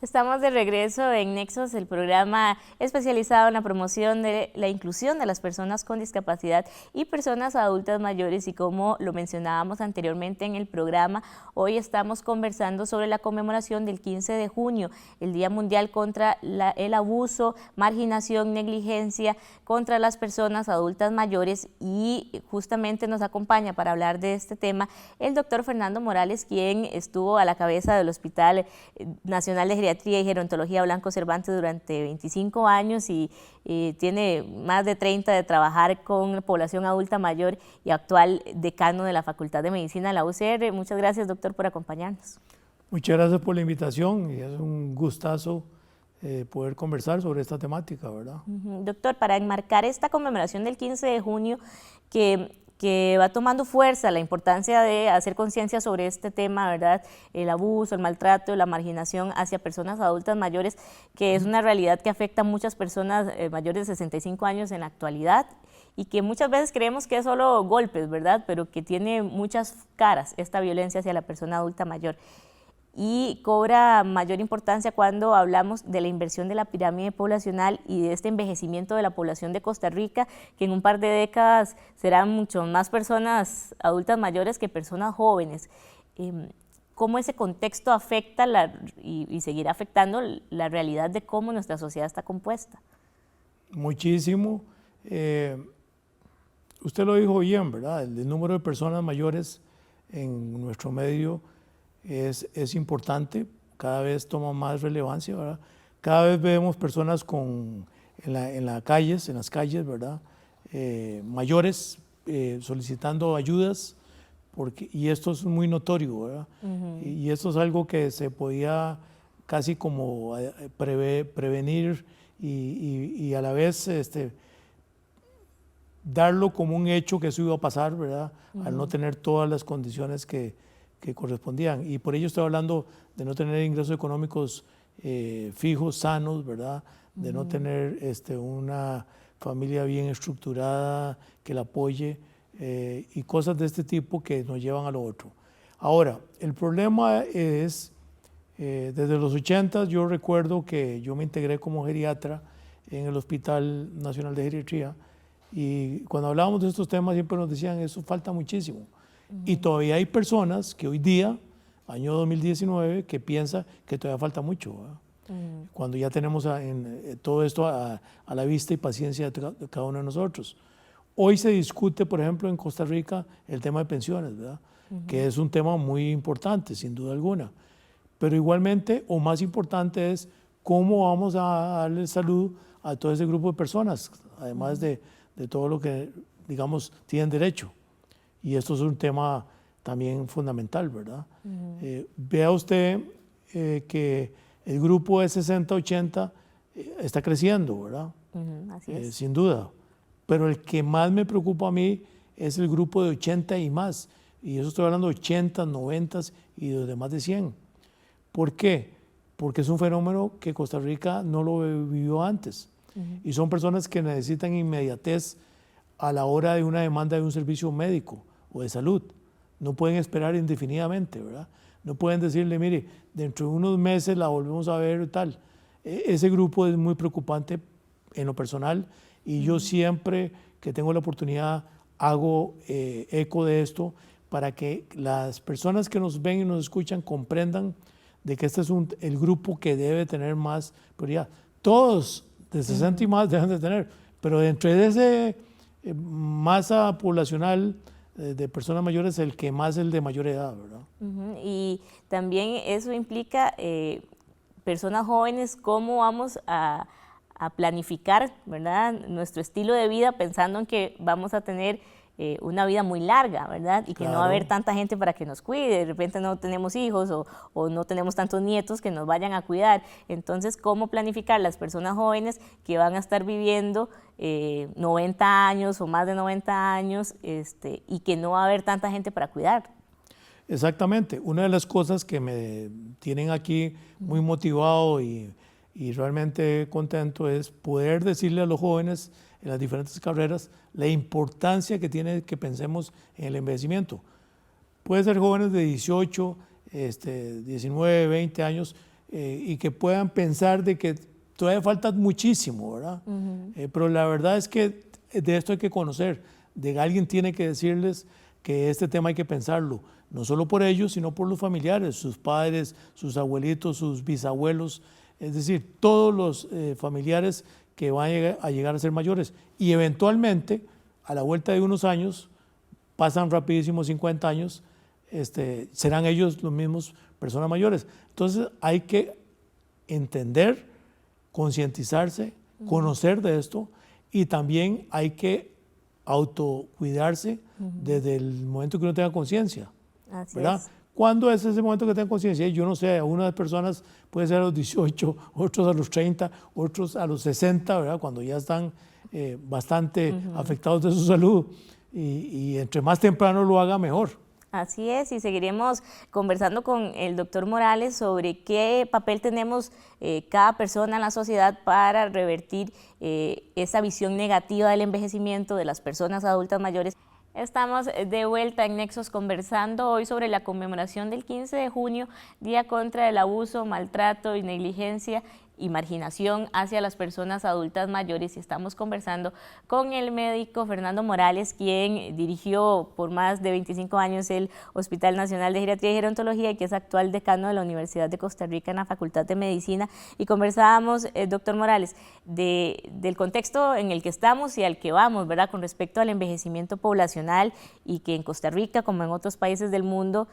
Estamos de regreso en Nexos, el programa especializado en la promoción de la inclusión de las personas con discapacidad y personas adultas mayores, y como lo mencionábamos anteriormente en el programa, hoy estamos conversando sobre la conmemoración del 15 de junio, el Día Mundial contra el abuso, marginación, negligencia contra las personas adultas mayores, y justamente nos acompaña para hablar de este tema el doctor Fernando Morales, quien estuvo a la cabeza del Hospital Nacional de Geriatría y Gerontología Blanco Cervantes durante 25 años y tiene más de 30 de trabajar con población adulta mayor y actual decano de la Facultad de Medicina de la UCR. Muchas gracias, doctor, por acompañarnos. Muchas gracias por la invitación y es un gustazo poder conversar sobre esta temática, ¿verdad? Doctor, para enmarcar esta conmemoración del 15 de junio que va tomando fuerza, la importancia de hacer conciencia sobre este tema, ¿verdad? El abuso, el maltrato, la marginación hacia personas adultas mayores, que es una realidad que afecta a muchas personas mayores de 65 años en la actualidad, y que muchas veces creemos que es solo golpes, ¿verdad? Pero que tiene muchas caras esta violencia hacia la persona adulta mayor. Y cobra mayor importancia cuando hablamos de la inversión de la pirámide poblacional y de este envejecimiento de la población de Costa Rica, que en un par de décadas serán mucho más personas adultas mayores que personas jóvenes. ¿Cómo ese contexto afecta y seguirá afectando la realidad de cómo nuestra sociedad está compuesta? Muchísimo. Usted lo dijo bien, ¿verdad? El número de personas mayores en nuestro medio es importante, cada vez toma más relevancia, ¿verdad? Cada vez vemos personas en las calles, ¿verdad? Mayores solicitando ayudas, y esto es muy notorio, ¿verdad? Y esto es algo que se podía casi como prevenir y a la vez darlo como un hecho que eso iba a pasar, ¿verdad? Al no tener todas las condiciones que correspondían. Y por ello estoy hablando de no tener ingresos económicos fijos, sanos, ¿verdad? De no tener una familia bien estructurada que la apoye y cosas de este tipo que nos llevan a lo otro. Ahora, el problema es, desde los 80 yo recuerdo que yo me integré como geriatra en el Hospital Nacional de Geriatría, y cuando hablábamos de estos temas siempre nos decían, eso falta muchísimo. Y todavía hay personas que hoy día, año 2019, que piensan que todavía falta mucho, cuando ya tenemos todo esto a la vista y paciencia de cada uno de nosotros. Hoy se discute, por ejemplo, en Costa Rica el tema de pensiones, ¿verdad? Que es un tema muy importante, sin duda alguna. Pero igualmente, o más importante, es cómo vamos a darle salud a todo ese grupo de personas, además de todo lo que, digamos, tienen derecho. Y esto es un tema también fundamental, ¿verdad? Vea usted que el grupo de 60-80 está creciendo, ¿verdad? Así es. Sin duda. Pero el que más me preocupa a mí es el grupo de 80 y más. Y eso estoy hablando de 80, 90 y de más de 100. ¿Por qué? Porque es un fenómeno que Costa Rica no lo vivió antes. Y son personas que necesitan inmediatez a la hora de una demanda de un servicio médico o de salud. No pueden esperar indefinidamente, ¿verdad? No pueden decirle, mire, dentro de unos meses la volvemos a ver y tal. Ese grupo es muy preocupante en lo personal, y yo siempre que tengo la oportunidad hago eco de esto para que las personas que nos ven y nos escuchan comprendan de que este es el grupo que debe tener más prioridad. Todos de 60 y más deben de tener, pero dentro de ese masa poblacional de personas mayores, el que más es el de mayor edad, ¿verdad? Y también eso implica personas jóvenes, cómo vamos a planificar, ¿verdad?, nuestro estilo de vida pensando en que vamos a tener una vida muy larga, ¿verdad? Y que no va a haber tanta gente para que nos cuide, de repente no tenemos hijos o no tenemos tantos nietos que nos vayan a cuidar. Entonces, ¿cómo planificar las personas jóvenes que van a estar viviendo 90 años o más de 90 años y que no va a haber tanta gente para cuidar? Exactamente. Una de las cosas que me tienen aquí muy motivado y realmente contento es poder decirle a los jóvenes en las diferentes carreras la importancia que tiene que pensemos en el envejecimiento. Puede ser jóvenes de 18, 19, 20 años, y que puedan pensar de que todavía falta muchísimo, ¿verdad? Pero la verdad es que de esto hay que conocer, de que alguien tiene que decirles que este tema hay que pensarlo, no solo por ellos, sino por los familiares, sus padres, sus abuelitos, sus bisabuelos, es decir, todos los familiares que van a llegar a ser mayores. Y eventualmente, a la vuelta de unos años, pasan rapidísimo 50 años, serán ellos los mismos personas mayores. Entonces hay que entender, concientizarse, conocer de esto, y también hay que autocuidarse desde el momento que uno tenga conciencia, ¿verdad? ¿Cuándo es ese momento que tenga conciencia? Yo no sé, algunas personas puede ser a los 18, otros a los 30, otros a los 60, ¿verdad? Cuando ya están bastante afectados de su salud, y entre más temprano lo haga, mejor. Así es, y seguiremos conversando con el doctor Morales sobre qué papel tenemos cada persona en la sociedad para revertir esa visión negativa del envejecimiento de las personas adultas mayores. Estamos de vuelta en Nexos conversando hoy sobre la conmemoración del 15 de junio, Día contra el Abuso, Maltrato y Negligencia y Marginación hacia las personas adultas mayores, y estamos conversando con el médico Fernando Morales, quien dirigió por más de 25 años el Hospital Nacional de Geriatría y Gerontología y que es actual decano de la Universidad de Costa Rica en la Facultad de Medicina. Y conversábamos, doctor Morales, del contexto en el que estamos y al que vamos, ¿verdad?, con respecto al envejecimiento poblacional, y que en Costa Rica, como en otros países del mundo,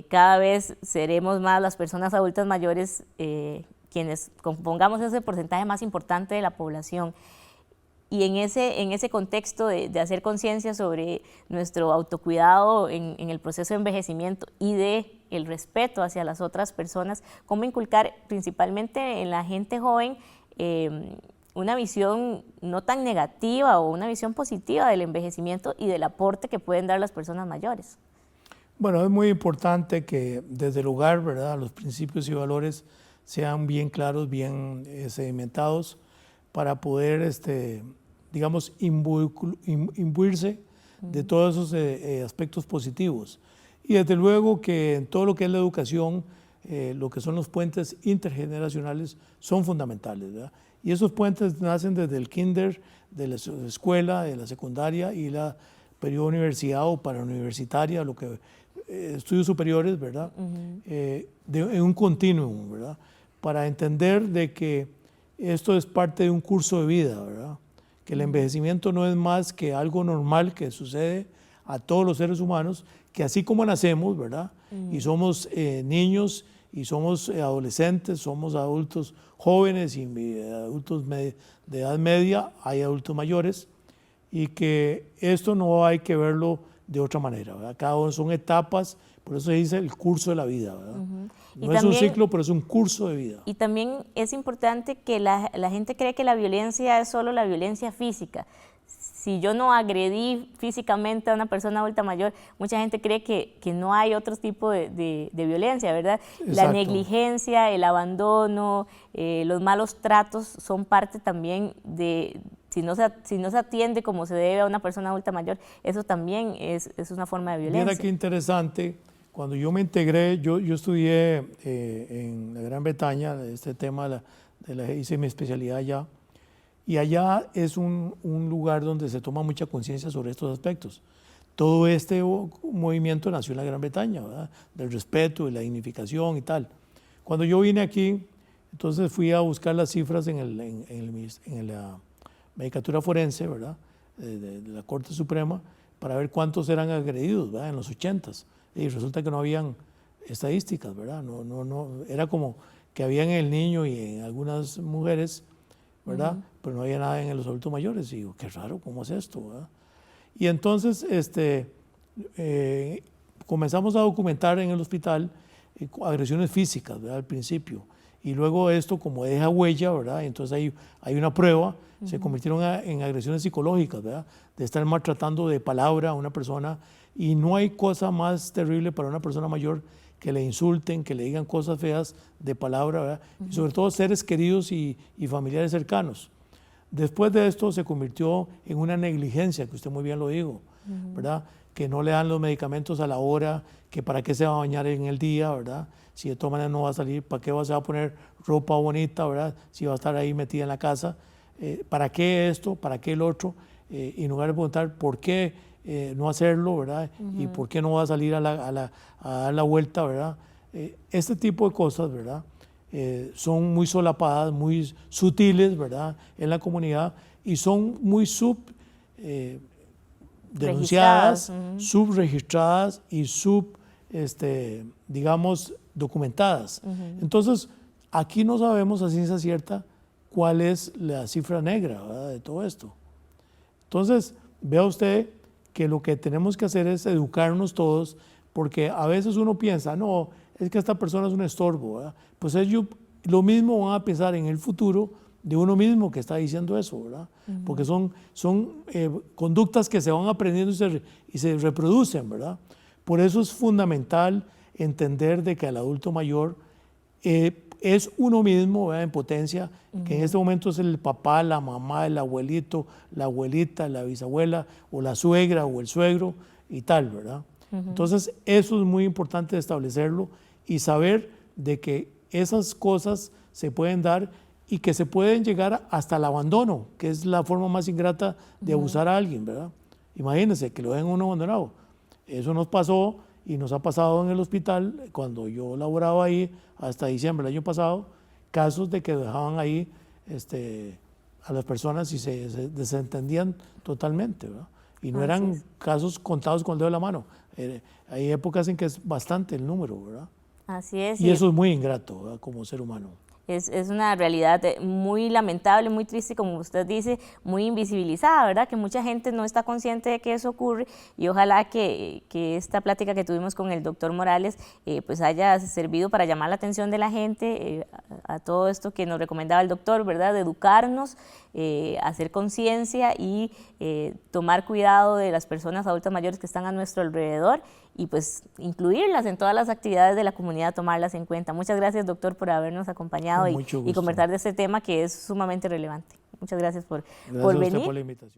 cada vez seremos más las personas adultas mayores quienes compongamos ese porcentaje más importante de la población. Y en ese contexto de hacer conciencia sobre nuestro autocuidado en el proceso de envejecimiento y de el respeto hacia las otras personas, cómo inculcar principalmente en la gente joven una visión no tan negativa o una visión positiva del envejecimiento y del aporte que pueden dar las personas mayores. Bueno, es muy importante que desde el hogar, ¿verdad?, los principios y valores sean bien claros, bien sedimentados, para poder, digamos, imbuirse de todos esos aspectos positivos. Y desde luego que en todo lo que es la educación, lo que son los puentes intergeneracionales son fundamentales, ¿verdad? Y esos puentes nacen desde el kinder, de la escuela, de la secundaria y la periodo universidad o parauniversitaria, lo que estudios superiores, ¿verdad? En un continuum, ¿verdad? Para entender de que esto es parte de un curso de vida, ¿verdad? Que el envejecimiento no es más que algo normal que sucede a todos los seres humanos, que así como nacemos, ¿verdad? Y somos niños, y somos adolescentes, somos adultos jóvenes y adultos de edad media, hay adultos mayores, y que esto no hay que verlo de otra manera, ¿verdad? Cada uno son etapas, por eso se dice el curso de la vida, ¿verdad? No es un ciclo, pero es un curso de vida. Y también es importante que la gente cree que la violencia es solo la violencia física. Si yo no agredí físicamente a una persona adulta mayor, mucha gente cree que no hay otro tipo de violencia, ¿verdad? Exacto. La negligencia, el abandono, los malos tratos son parte también de... Si no se atiende como se debe a una persona adulta mayor, eso también es una forma de violencia. Mira qué interesante. Cuando yo me integré, yo estudié en la Gran Bretaña, este tema, hice mi especialidad allá, y allá es un lugar donde se toma mucha conciencia sobre estos aspectos. Todo este movimiento nació en la Gran Bretaña, ¿verdad?, del respeto, de la dignificación y tal. Cuando yo vine aquí, entonces fui a buscar las cifras en la Medicatura Forense, ¿verdad?, de la Corte Suprema, para ver cuántos eran agredidos, ¿verdad?, en los 80s. Y resulta que no habían estadísticas, ¿verdad? No, era como que había en el niño y en algunas mujeres, ¿verdad? Pero no había nada en los adultos mayores. Y digo, qué raro, ¿cómo es esto, verdad? Y entonces comenzamos a documentar en el hospital agresiones físicas, ¿verdad?, al principio. Y luego esto, como deja huella, ¿verdad?, entonces hay una prueba, se convirtieron en agresiones psicológicas, ¿verdad?, de estar maltratando de palabra a una persona. Y no hay cosa más terrible para una persona mayor que le insulten, que le digan cosas feas de palabra, ¿verdad? Y sobre todo seres queridos y familiares cercanos. Después de esto se convirtió en una negligencia, que usted muy bien lo dijo, ¿verdad? Que no le dan los medicamentos a la hora, que para qué se va a bañar en el día, ¿verdad? si de todas maneras no va a salir, ¿para qué se va a poner ropa bonita, verdad? Si va a estar ahí metida en la casa, ¿para qué esto? ¿Para qué el otro? Y en lugar de preguntar por qué no hacerlo, ¿verdad? Y por qué no va a salir a dar la vuelta, ¿verdad? Este tipo de cosas, ¿verdad? Son muy solapadas, muy sutiles, ¿verdad? En la comunidad y son muy denunciadas, subregistradas y digamos, documentadas. Entonces, aquí no sabemos a ciencia cierta cuál es la cifra negra, ¿verdad?, de todo esto. Entonces, vea usted que lo que tenemos que hacer es educarnos todos, porque a veces uno piensa, no, es que esta persona es un estorbo, ¿verdad? Pues ellos lo mismo van a pensar en el futuro de uno mismo que está diciendo eso, ¿verdad? Porque son conductas que se van aprendiendo y se reproducen, ¿verdad? Por eso es fundamental entender de que el adulto mayor es uno mismo, ¿verdad?, en potencia, que en este momento es el papá, la mamá, el abuelito, la abuelita, la bisabuela, o la suegra o el suegro y tal, ¿verdad? Entonces, eso es muy importante establecerlo y saber de que esas cosas se pueden dar y que se pueden llegar hasta el abandono, que es la forma más ingrata de abusar a alguien, ¿verdad? Imagínense que lo dejen uno abandonado. Eso nos pasó y nos ha pasado en el hospital cuando yo laboraba ahí hasta diciembre del año pasado, casos de que dejaban ahí a las personas y se desentendían totalmente, ¿verdad? Y no eran casos contados con el dedo de la mano. Hay épocas en que es bastante el número, ¿verdad? Así es. Y eso es muy ingrato, ¿verdad?, como ser humano. Es una realidad muy lamentable, muy triste, como usted dice, muy invisibilizada, ¿verdad? Que mucha gente no está consciente de que eso ocurre y ojalá que esta plática que tuvimos con el doctor Morales pues haya servido para llamar la atención de la gente a todo esto que nos recomendaba el doctor, ¿verdad? De educarnos, hacer conciencia y tomar cuidado de las personas adultas mayores que están a nuestro alrededor y pues incluirlas en todas las actividades de la comunidad, tomarlas en cuenta. Muchas gracias, doctor, por habernos acompañado y conversar de este tema que es sumamente relevante. Muchas gracias por venir. Gracias a usted por la invitación.